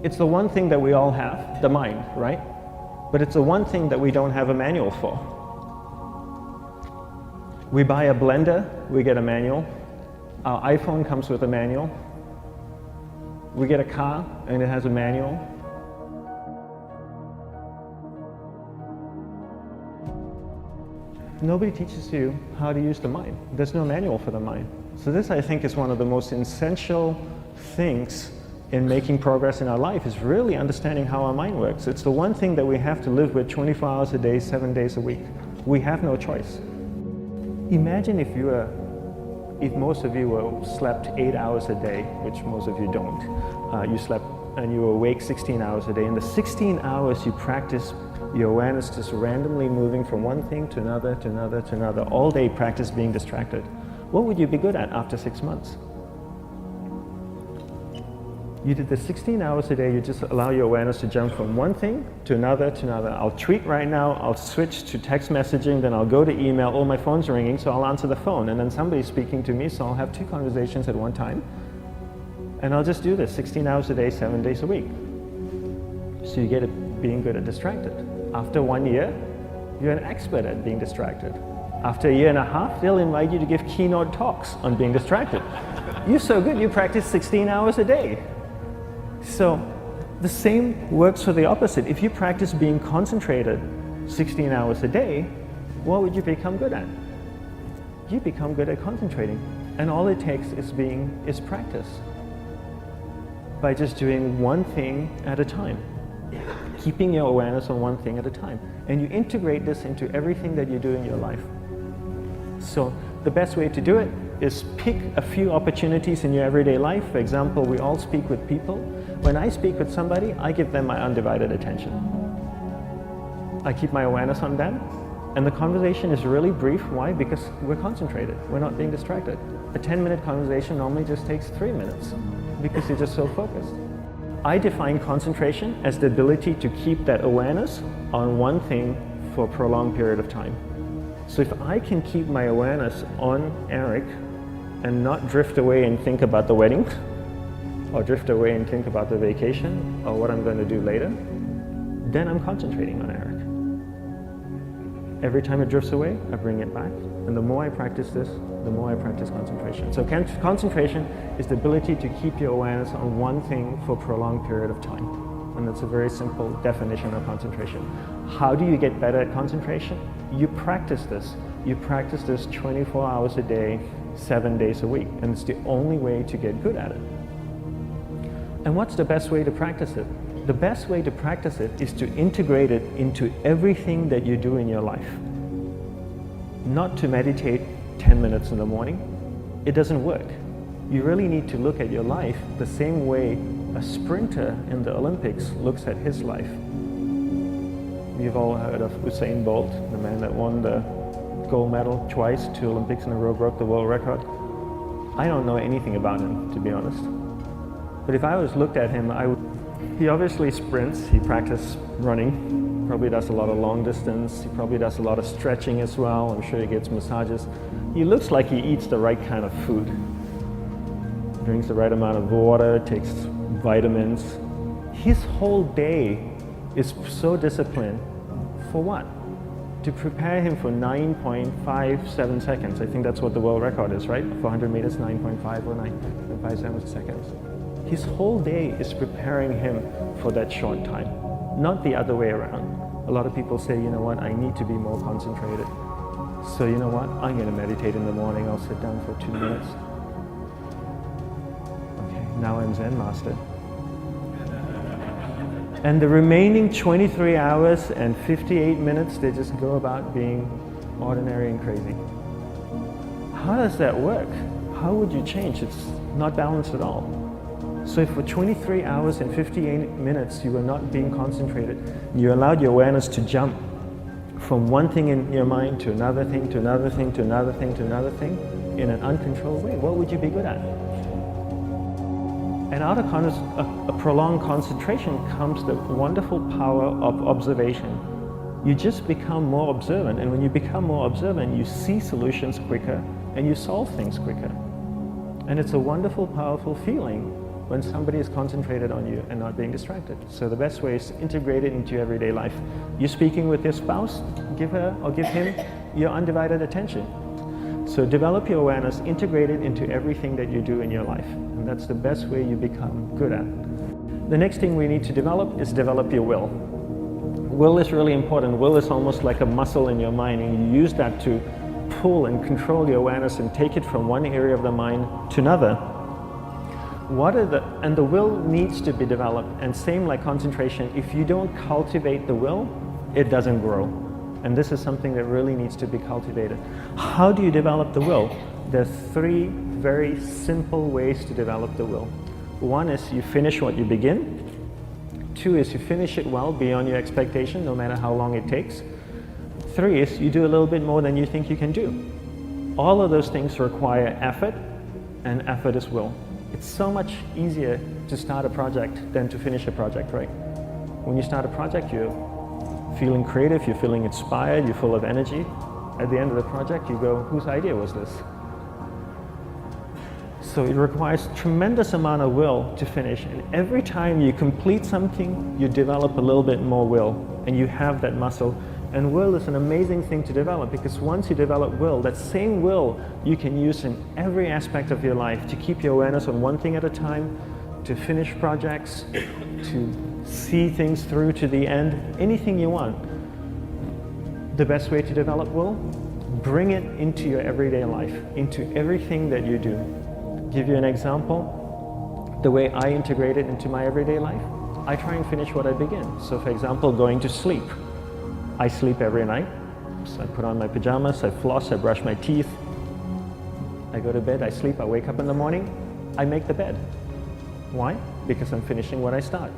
It's the one thing that we all have, the mind, right? But it's the one thing that we don't have a manual for. We buy a blender, we get a manual. Our iPhone comes with a manual. We get a car and it has a manual. Nobody teaches you how to use the mind. There's no manual for the mind. So this, I think, is one of the most essential things in making progress in our life, is really understanding how our mind works. It's the one thing that we have to live with 24 hours a day, 7 days a week. We have no choice. Imagine if most of you slept 8 hours a day, which most of you don't. You slept and you were awake 16 hours a day. In the 16 hours you practice your awareness just randomly moving from one thing to another, to another, to another. All day practice being distracted. What would you be good at after 6 months? You did the 16 hours a day, you just allow your awareness to jump from one thing to another, to another. I'll tweet right now, I'll switch to text messaging, then I'll go to email. Oh, my phone's ringing, so I'll answer the phone. And then somebody's speaking to me, so I'll have 2 conversations at one time. And I'll just do this 16 hours a day, 7 days a week. So you get it being good at distracted. After 1 year, you're an expert at being distracted. After a year and a half, they'll invite you to give keynote talks on being distracted. You're so good, you practice 16 hours a day. So the same works for the opposite. If you practice being concentrated 16 hours a day, what would you become good at? You become good at concentrating. And all it takes is practice. By just doing one thing at a time. Keeping your awareness on one thing at a time. And you integrate this into everything that you do in your life. So the best way to do it is pick a few opportunities in your everyday life. For example, we all speak with people. When I speak with somebody, I give them my undivided attention. I keep my awareness on them, and the conversation is really brief. Why? Because we're concentrated. We're not being distracted. A 10-minute conversation normally just takes 3 minutes because you're just so focused. I define concentration as the ability to keep that awareness on one thing for a prolonged period of time. So if I can keep my awareness on Eric and not drift away and think about the wedding, or drift away and think about the vacation, or what I'm going to do later, then I'm concentrating on Eric. Every time it drifts away, I bring it back. And the more I practice this, the more I practice concentration. So concentration is the ability to keep your awareness on one thing for a prolonged period of time. And that's a very simple definition of concentration. How do you get better at concentration? You practice this. You practice this 24 hours a day, 7 days a week. And it's the only way to get good at it. And what's the best way to practice it? The best way to practice it is to integrate it into everything that you do in your life. Not to meditate 10 minutes in the morning. It doesn't work. You really need to look at your life the same way a sprinter in the Olympics looks at his life. You've all heard of Usain Bolt, the man that won the gold medal twice, 2 Olympics in a row, broke the world record. I don't know anything about him, to be honest. But if I was looked at him, he obviously sprints, he practices running, probably does a lot of long distance, he probably does a lot of stretching as well, I'm sure he gets massages. He looks like he eats the right kind of food. Drinks the right amount of water, takes vitamins. His whole day is so disciplined. For what? To prepare him for 9.57 seconds. I think that's what the world record is, right? For 100 meters, 9.5 or 9.57 seconds. His whole day is preparing him for that short time, not the other way around. A lot of people say, you know what, I need to be more concentrated. So you know what, I'm going to meditate in the morning, I'll sit down for 2 minutes. Okay, now I'm Zen master. And the remaining 23 hours and 58 minutes, they just go about being ordinary and crazy. How does that work? How would you change? It's not balanced at all. So if for 23 hours and 58 minutes you were not being concentrated, you allowed your awareness to jump from one thing in your mind to another thing, to another thing, to another thing, to another thing, in an uncontrolled way, what would you be good at? And out of a prolonged concentration comes the wonderful power of observation. You just become more observant, and when you become more observant, you see solutions quicker and you solve things quicker. And it's a wonderful, powerful feeling when somebody is concentrated on you and not being distracted. So the best way is to integrate it into your everyday life. You're speaking with your spouse, give her or give him your undivided attention. So develop your awareness, integrate it into everything that you do in your life. And that's the best way you become good at. The next thing we need to develop is develop your will. Will is really important. Will is almost like a muscle in your mind, and you use that to pull and control your awareness and take it from one area of the mind to another. And the will needs to be developed, and same like concentration, if you don't cultivate the will, it doesn't grow. And this is something that really needs to be cultivated. How do you develop the will? There's 3 very simple ways to develop the will. 1 is you finish what you begin. 2 is you finish it well beyond your expectation, no matter how long it takes. 3 is you do a little bit more than you think you can do. All of those things require effort, and effort is will. It's so much easier to start a project than to finish a project, right? When you start a project, you're feeling creative, you're feeling inspired, you're full of energy. At the end of the project, you go, whose idea was this? So it requires tremendous amount of will to finish, and every time you complete something, you develop a little bit more will, and you have that muscle. And will is an amazing thing to develop, because once you develop will, that same will you can use in every aspect of your life to keep your awareness on one thing at a time, to finish projects, to see things through to the end, anything you want. The best way to develop will? Bring it into your everyday life, into everything that you do. Give you an example, the way I integrate it into my everyday life, I try and finish what I begin. So for example, going to sleep. I sleep every night, so I put on my pajamas, I floss, I brush my teeth, I go to bed, I sleep, I wake up in the morning, I make the bed. Why? Because I'm finishing what I start.